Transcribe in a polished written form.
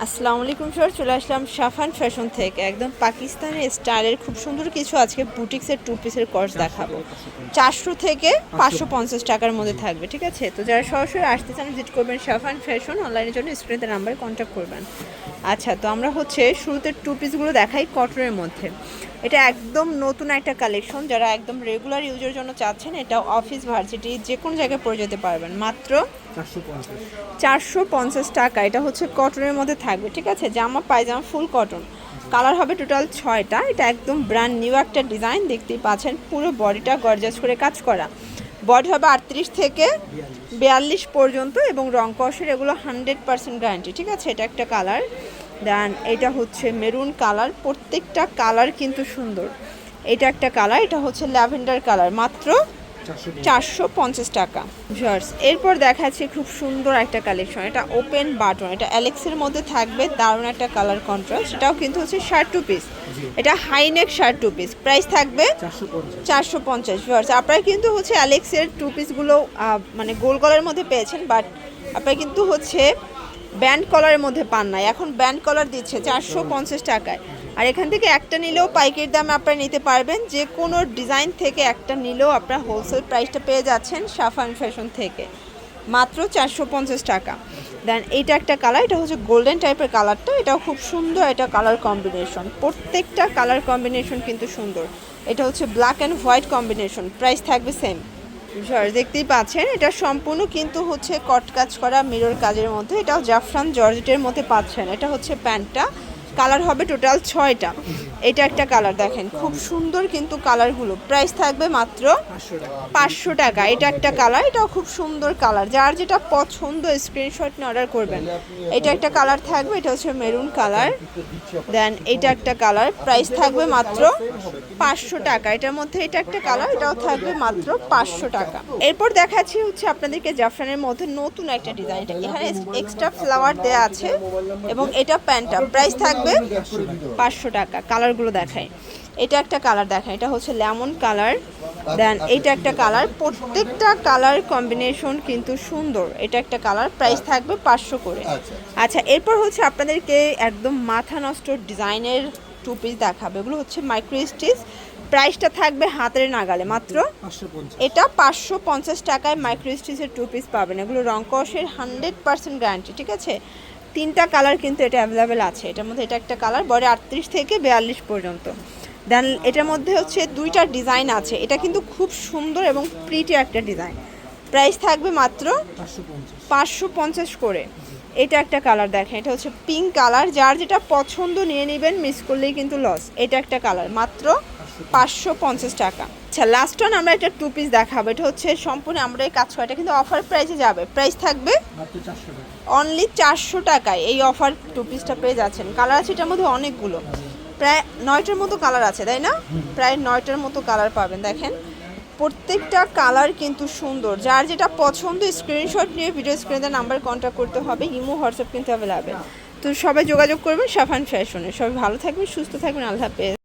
আসসালামু আলাইকুম স্যার, চলে আসলাম সাফান ফ্যাশন থেকে। একদম পাকিস্তানি স্টাইলের খুব সুন্দর কিছু আজকে বুটিক্সের টু পিসের কর্স দেখাবো। 400 থেকে 550 টাকার মধ্যে থাকবে, ঠিক আছে? তো যারা সরাসরি আসতে চান ভিজিট করবেন সাফান ফ্যাশন, অনলাইনের জন্য স্ক্রিনের নাম্বারে কন্ট্যাক্ট করবেন। আচ্ছা, তো আমরা শুরুতে টু পিসগুলো দেখাই কটনের মধ্যে। এটা একদম নতুন একটা কালেকশন, যারা একদম রেগুলার ইউজের জন্য চাচ্ছেন, এটা অফিস ভার্সিটি যে কোনো জায়গায় পরে যেতে পারবেন মাত্র 450 টাকা। এটা হচ্ছে কটনের মধ্যে থাকবে, ঠিক আছে? জামা পায়জামা ফুল কটন, কালার হবে টোটাল 6টা। এটা একদম ব্র্যান্ড নিউ একটা ডিজাইন, দেখতেই পাচ্ছেন। পুরো বডিটা গর্জাস করে কাজ করা, বডি হবে 38 থেকে 42 পর্যন্ত, এবং রং কষের এগুলো 100% গ্যারান্টি, ঠিক আছে? এটা একটা কালার। দেন এটা হচ্ছে মেরুন কালার, প্রত্যেকটা কালার কিন্তু সুন্দর। এটা একটা কালার, এটা হচ্ছে ল্যাভেন্ডার কালার, মাত্র 450 টাকা। জর্জ, এরপর দেখাচ্ছি খুব সুন্দর একটা কালেকশন। এটা ওপেন বাটন, এটা অ্যালেক্সের মধ্যে থাকবে, দারুণ একটা কালার কন্ট্রাস্ট। এটাও কিন্তু হচ্ছে শার্ট টু পিস, এটা high neck shirt two piece, price থাকবে 450। জর্জ, আপনারা কিন্তু হচ্ছে অ্যালেক্সের টু পিসগুলো মানে গোল গলার মধ্যে পেয়েছেন, বাট আপনারা কিন্তু হচ্ছে ব্যান্ড কলারের মধ্যে পান নাই। এখন ব্যান্ড কলার দিচ্ছে 450 টাকায়। আর এখান থেকে একটা নিলেও পাইকারি দামে আপনারা নিতে পারবেন, যে কোনো ডিজাইন থেকে একটা নিলেও আপনারা হোলসেল প্রাইসটা পেয়ে যাচ্ছেন সাফান ফ্যাশন থেকে, মাত্র 450 টাকা। দেন এইটা একটা কালার, এটা হচ্ছে গোল্ডেন টাইপের কালারটা, এটাও খুব সুন্দর। এটা কালার কম্বিনেশন, প্রত্যেকটা কালার কম্বিনেশন কিন্তু সুন্দর। এটা হচ্ছে black and white combination, price থাকবে সেম। দেখতেই পাচ্ছেন, এটা সম্পূর্ণ কিন্তু হচ্ছে কট কাজ করা মিরর কাজের মধ্যে। এটাও জাফরান জর্জেটের মধ্যে পাচ্ছেন। এটা হচ্ছে প্যান্টটা, কালার হবে টোটাল 6টা। এটা একটা কালার, দেখেন খুব সুন্দর কিন্তু কালারগুলো। প্রাইস থাকবে মাত্র 500 টাকা। এটা একটা কালার, এটাও খুব সুন্দর কালার, যার যেটা পছন্দ স্ক্রিনশট নিয়ে অর্ডার করবেন। এটা একটা কালার থাকবে, এটা হচ্ছে মেরুন কালার। দেন এটা একটা কালার, প্রাইস থাকবে মাত্র 500 টাকা। এটার মধ্যে এটা একটা কালার, এটাও থাকবে মাত্র 500 টাকা। এরপর দেখাচ্ছি হচ্ছে আপনাদেরকে জাফরানের মধ্যে নতুন একটা ডিজাইন। এটা এখানে এক্সট্রা ফ্লাওয়ার দেওয়া আছে, এবং এটা প্যান্টটা, প্রাইস থাকবে 500 টাকা। কালারগুলো দেখাই, এটা একটা কালার দেখেন, এটা হচ্ছে লেমন কালার। দেন এটা একটা কালার, প্রত্যেকটা কালার কম্বিনেশন কিন্তু সুন্দর। এটা একটা কালার, প্রাইস থাকবে 500 করে। আচ্ছা, এরপর হচ্ছে আপনাদেরকে একদম মাথা নষ্ট ডিজাইনের টু পিস দেখাবে। এগুলো হচ্ছে মাইক্রো স্টিচ, প্রাইসটা থাকবে হাতের নাগালে, মাত্র এটা 550 টাকায় মাইক্রো স্টিচের টু পিস পাবেন। এগুলো রং কষের 100% গ্যারান্টি, ঠিক আছে? 3টা কালার কিন্তু এটা অ্যাভেলেবেল আছে। এটার মধ্যে এটা একটা কালার, বডি 38 থেকে 42 পর্যন্ত। দেন এটার মধ্যে হচ্ছে 2টা ডিজাইন আছে। এটা কিন্তু খুব সুন্দর এবং প্রিটি একটা ডিজাইন, প্রাইস থাকবে মাত্র 550 করে। এটা একটা কালার দেখেন, এটা হচ্ছে পিঙ্ক কালার, যার যেটা পছন্দ নিয়ে নেবেন, মিস করলেই কিন্তু লস। এটা একটা কালার, মাত্র 550 টাকা। আচ্ছা, লাস্ট ওয়ান আমরা একটা টু পিস দেখাবো। এটা হচ্ছে সম্পূর্ণ আমরা এই কাজ করা, এটা কিন্তু অফার প্রাইসে যাবে। প্রাইস থাকবে অনলি 400 টাকায়। এই অফার টু পিসটা পেয়ে যাচ্ছেন। কালার আছে এটার মধ্যে অনেকগুলো, প্রায় 9টার মতো কালার আছে, তাই না? প্রায় 9টার মতো কালার পাবেন। দেখেন প্রত্যেকটা কালার কিন্তু সুন্দর, যার যেটা পছন্দ স্ক্রিনশট নিয়ে ভিডিও স্ক্রিনে নাম্বার কন্ট্যাক্ট করতে হবে। ইমো হোয়াটসঅ্যাপ কিন্তু অ্যাভেলেবেল। তো সবাই যোগাযোগ করবেন সাফান ফ্যাশনে। সবাই ভালো থাকবেন, সুস্থ থাকবেন, আল্লাহ হাফেজ।